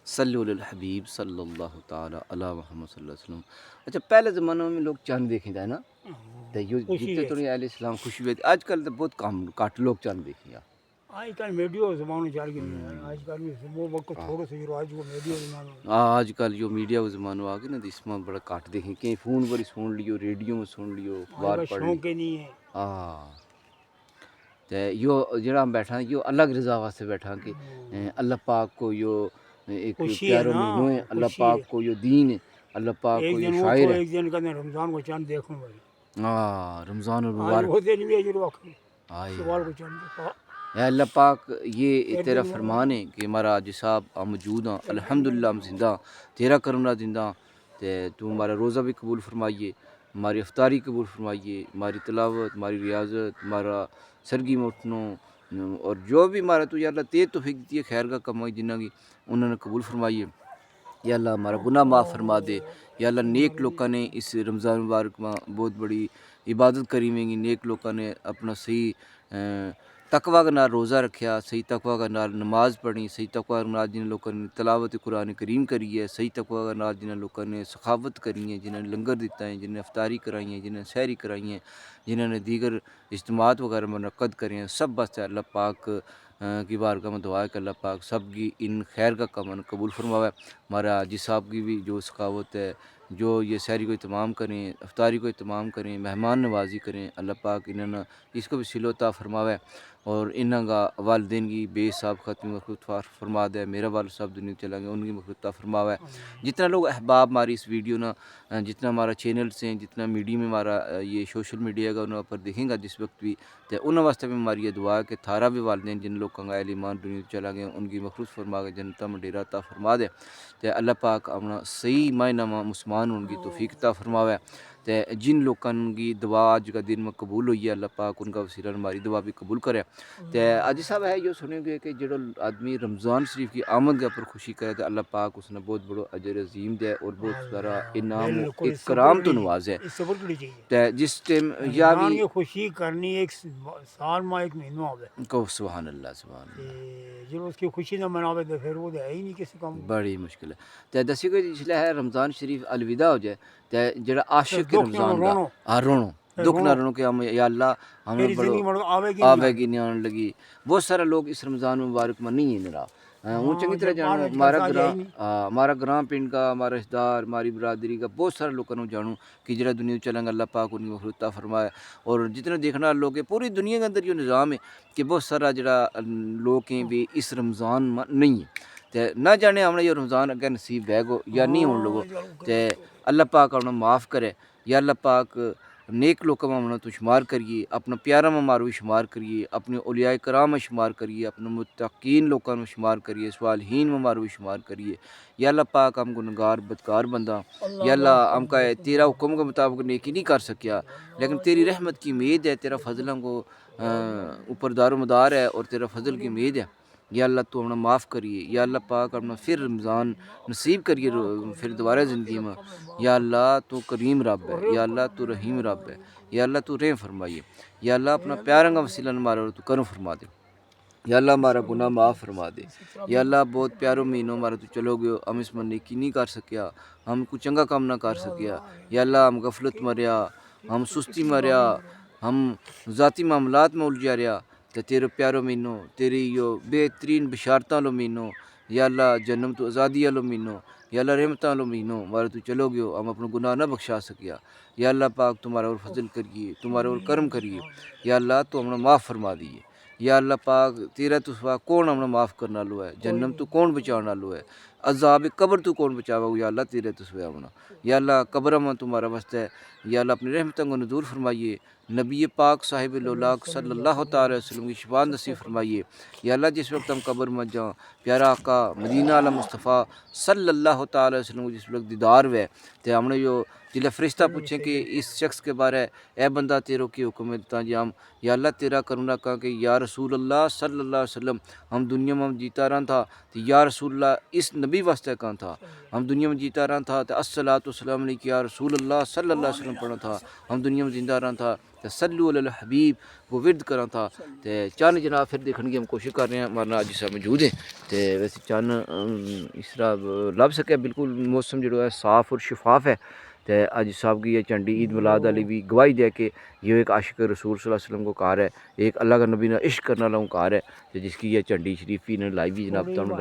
صلو علی الحبیب صلی اللہ تعالیٰ علی محمد صلی اللہ علیہ وسلم۔ اچھا پہلے زمانوں میں لوگ چاند دیکھیں تھے نا، تو یہ خوشی جتنے ہے تو اہل اسلام خوشی ہوئی آج کل تو بہت کم کٹ لوگ چاند دیکھیں گا۔ آج کل میڈیا زمانہ چل گیا ہے، آج کل وہ وقت تھوڑا سا آج وہ میڈیا زمانہ آج کل جو میڈیا کا زمانہ آ گیا نا تو اس میں بڑا کٹ دیکھیں، کہیں فون پر ہی سن لیو، ریڈیو میں سن لیو، آج اخبار کا پڑھ لی۔ شوق ہی نہیں ہے۔ تو یہ جڑا ہم بیٹھا یہ الگ رضا واسطے بیٹھا کہ اللہ پاک کو یہ ایک خوشی ہے پیارا نا، مہینوں ہے، اللہ خوشی ہے۔ پاک کو یہ دین ہے، اللہ پاک کو ایک یہ دن وہ تو شاعر ہے۔ ایک دن کا رمضان کو چاند دیکھنے والے، رمضان آج المبارک وہ دن بھی ہے جو وقت آئے سوال کو چاند دیکھا۔ اے اللہ پاک، یہ ایک تیرا دن فرمان ہے کہ ہمارا آج صاحب ہم موجود ہاں، الحمدللہ ہم زندہ ہاں، تیرا کرم نہ زندہ ہاں۔ تو ہمارا روزہ بھی قبول فرمائیے، ہماری افطاری قبول فرمائیے، ہماری تلاوت، ہماری ریاضت، ہمارا سرگی میں اٹھنوں، اور جو بھی ہمارا تو یا اللہ تیز توفیق دیتی ہے خیر کا کمائی جنہ کی انہوں نے قبول فرمائیے۔ یا اللہ ہمارا گناہ معاف فرما دے۔ یا اللہ نیک لوگوں نے اس رمضان مبارک میں بہت بڑی عبادت کری ہوئیں گی، نیک لوگوں نے اپنا صحیح تقوی کے نال روزہ رکھیا، صحیح تقوی کے نال نماز پڑھی، صحیح تقوی کے نال جن لوگوں نے تلاوت قرآن کریم کری ہے، صحیح تقوی کے نال جن لوگوں نے سخاوت کری ہے، جنہوں نے لنگر دیتا ہے، جنہوں نے افطاری کرائی ہے، جنہوں نے سحری کرائی ہیں، جنہوں نے دیگر اجتماعات وغیرہ منعقد کرے ہیں، سب واسطے اللہ پاک کی بارگاہ میں دعا ہے کہ اللہ پاک سب کی ان خیر کا کام قبول فرماوے۔ ہمارا حاجی صاحب کی بھی جو سخاوت ہے، جو یہ سحری کو اہتمام کریں، افطاری کو اہتمام کریں، مہمان نوازی کریں، اللہ پاک انہوں نے اس کو بھی صلہ و عطا فرماوے، اور انہاں کا والدین کی بے حساب ختم مغفرت فرما دے۔ میرا والد صاحب دنیا چلا گئے، ان کی مغفرت عطا فرماوے۔ جتنا لوگ احباب ہماری اس ویڈیو نا، جتنا ہمارا چینلز ہیں، جتنا میڈیا میں ہمارا یہ سوشل میڈیا کا انہوں پر دیکھیں گا جس وقت بھی، تو انہوں واسطے بھی ہماری یہ دعا ہے کہ تھارا بھی والدین جن لوگوں کا اہل ایمان دنیا چلا گئے ان کی مغفرت فرما کے جنتوں میں ڈیرہ عطا فرما دے۔ تو اللہ پاک اپنا صحیح معنی میں مسلمان ان کی توفیق عطا فرماوے۔ تو جن لوگوں کی دعا آج کا دن میں قبول ہوئی ہے، اللہ پاک ان کا وسیلہ ہماری دعا بھی قبول کرے۔ تو حاجی صاحب ہے یہ سنیں گے کہ جڑا آدمی رمضان شریف کی آمد کے پر خوشی کرے تو اللہ پاک اس نے بہت بڑا اجر عظیم دے اور بہت سارا انعام و بالکل اس سے اکرام تو بڑی نوازے۔ اس سے بڑی چیز تو جس ٹائم ہے یا رمضان بھی کی خوشی کرنی ایک سال میں ایک مہینہ آوے، کو سبحان اللہ سبحان اللہ، جو اس کی خوشی نہ مناوے تو پھر وہ تو ہے ہی نہیں کسی کام کو۔ بڑی مشکل ہے۔ تو دسی کوئی جس ہے رمضان شریف الوداع ہو جائے تو جڑا پھر عاشق دکھ نہ رمضان دا رونو، رونو، پھر دکھ نہ رونو، رونو کہ ہم یا اللہ ہم نے پھر بڑو زندگی میں آوے گی نہیں آوے آوے گی نہیں آنے لگی۔ بہت سارے لوگ اس رمضان مبارک میں نہیں ہیں نرا ہوں چنگی طرح جب جانوں، آج کل سال ہے ہی نہیں۔ ہمارا گراں پنڈ کا، ہمارا رشتہ دار، ہماری برادری کا بہت سارے لوگوں نے جانوں کہ جڑا دنیا چلیں گا اللہ پاک ان کی مغفرت عطا فرمائے۔ اور جتنے دیکھنا لوگ ہیں پوری دنیا کے اندر یہ نظام ہے کہ بہت سارا جڑا لوگ ہیں بھی اس رمضان میں نہیں ہے، تو نہ جانے ہم نے یہ رمضان اگر نصیب ہے گو یا نہیں ہون لوگو، تو اللہ پاک ہم معاف کرے۔ یا اللہ پاک نیک لوگوں میں ہم تو شمار کریے، اپنا پیارا میں مارو شمار کریے، اپنے اولیاء کرام میں شمار کریے، اپنے متقین لوگوں میں شمار کریے، صالحین میں مارو شمار کریے۔ یا اللہ پاک ہم گنہگار بدکار بندہ، یا اللہ ہم کا تیرا حکم کے مطابق نیکی نہیں کر سکیا، لیکن تیری رحمت کی امید ہے، تیرا فضل ہم کو اوپر دار و مدار ہے اور تیرا فضل کی امید ہے۔ یا اللہ تو ہمیں معاف کریے، یا اللہ پاک ہمیں پھر رمضان نصیب کریے پھر دوبارہ زندگی میں۔ یا اللہ تو کریم رب ہے، یا اللہ تو رحیم رب ہے، یا اللہ تو رحم فرمائیے۔ یا اللہ اپنا پیارا کا وسیلہ ہمارا تو کرم فرما دے۔ یا اللہ ہمارا گناہ معاف فرما دے۔ یا اللہ بہت پیاروں مہینوں ہمارا تو چلو گئے، ہم اس میں نیکی نہیں کر سکیا، ہم کوئی چنگا کام نہ کر سکیا۔ یا اللہ ہم غفلت مریا، ہم سستی مریا، ہم ذاتی معاملات میں الجھا رہا، تو تیرے پیاروں مہینوں، تیری یہ بہترین بشارتاں لو مہینوں، یا اللہ جنم تو آزادی والو مہینوں، یا اللہ رحمتاں لو مہینوں ہمارا تو چلو گئے، ہم اپنا گناہ نہ بخشا سکیا۔ یا اللہ پاک تمہارا اور فضل کریے، تمہارا اور کرم کریے۔ یا اللہ تو ہمیں معاف فرما دیے۔ یا اللہ پاک تیرا تو سوا کون ہمیں معاف کرنا لو ہے، جنم تو کون بچانا لو ہے، عذاب قبر تو کون بچاوا گو، یا اللہ تیرے تو سوا ہونا۔ یا اللہ قبر میں تمہارا واسطہ ہے، یا اللہ اپنی رحمتوں کو نزول فرمائیے، نبی پاک صاحب اللہ صلی اللہ تعالی وسلم کی شفاعت نصیب فرمائیے۔ یا اللہ جس وقت ہم قبر میں جاؤں، پیارا آقا مدینہ علی مصطفیٰ صلی اللہ تعالی وسلم کو جس وقت دیدار ہوئے، تو ہم نے جو جلے فرشتہ پوچھیں کہ اس شخص کے بارے اے بندہ تیرو کی حکم ہے دیتا جی ہم، یا اللہ تیرا کرونا کہا کہ یا رسول اللہ صلی اللہ علیہ وسلم ہم دنیا میں جیتا رہا تھا تو یا رسول اللہ اس نبی واسطے کہاں تھا، ہم دنیا میں جیتا رہا تھا تو الصلاۃ والسلام علیک یا رسول اللہ صلی اللہ علیہ وسلم پڑھا تھا، ہم دنیا میں زندہ رہا تھا تے صلو علی الحبیب وہ ورد کراں تھا تے چند جناب پھر دیکھنے کی ہم کوشش کر رہے ہیں ہمارا اج صاحب موجود ہیں تے ویسے چند اس طرح لب سکے بالکل موسم جو ہے صاف اور شفاف ہے تے اج صاحب کی یہ چنڈی عید میلاد علی بھی گواہی دے کہ یہ ایک عاشق رسول صلی اللہ علیہ وسلم کو کار ہے ایک اللہ کا نبی نے عشق کرنے والا کار ہے تے جس کی یہ چنڈی شریفی نے لائی بھی جناب تانوں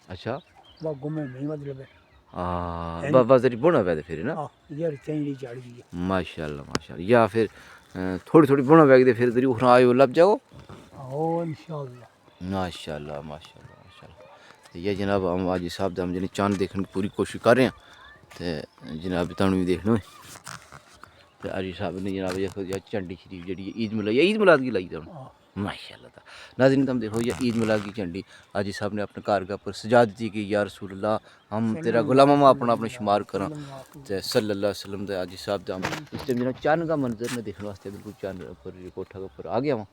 اچھا وہ گمے نہیں مطلب ہے ہاں بابا ذری بونا پہ پھر نا یہ چینی چڑھ گئی ماشاءاللہ یا پھر تھوڑی تھوڑی بونا پہ گئی پھر ذری اٹھنا آئے لب جاؤ او انشاءاللہ ماشاءاللہ تو یہ جناب ہم آج صاحب دا ہم جنہیں چاند دیکھنے کی پوری کوشش کر رہے ہیں تو جناب تانوں بھی دیکھنا ہے تو آج صاحب نے جناب یہ چنڈی شریف جڑی عید میلاد کی لائی تھا ماشاءاللہ تا ناظرین تم دیکھو یہ عید میلاد کی چنڈی آج صاحب نے اپنے کارگاہ پر سجا دی کہ یا رسول اللہ ہم تیرا غلام ہم اپنا شمار کراں تے صلی اللہ علیہ وسلم دے آج صاحب دا اس ٹائم جناب چاند کا منظر نے دیکھنے واسطے بالکل چاند پر کوٹھا کے اوپر آ گیا ہوں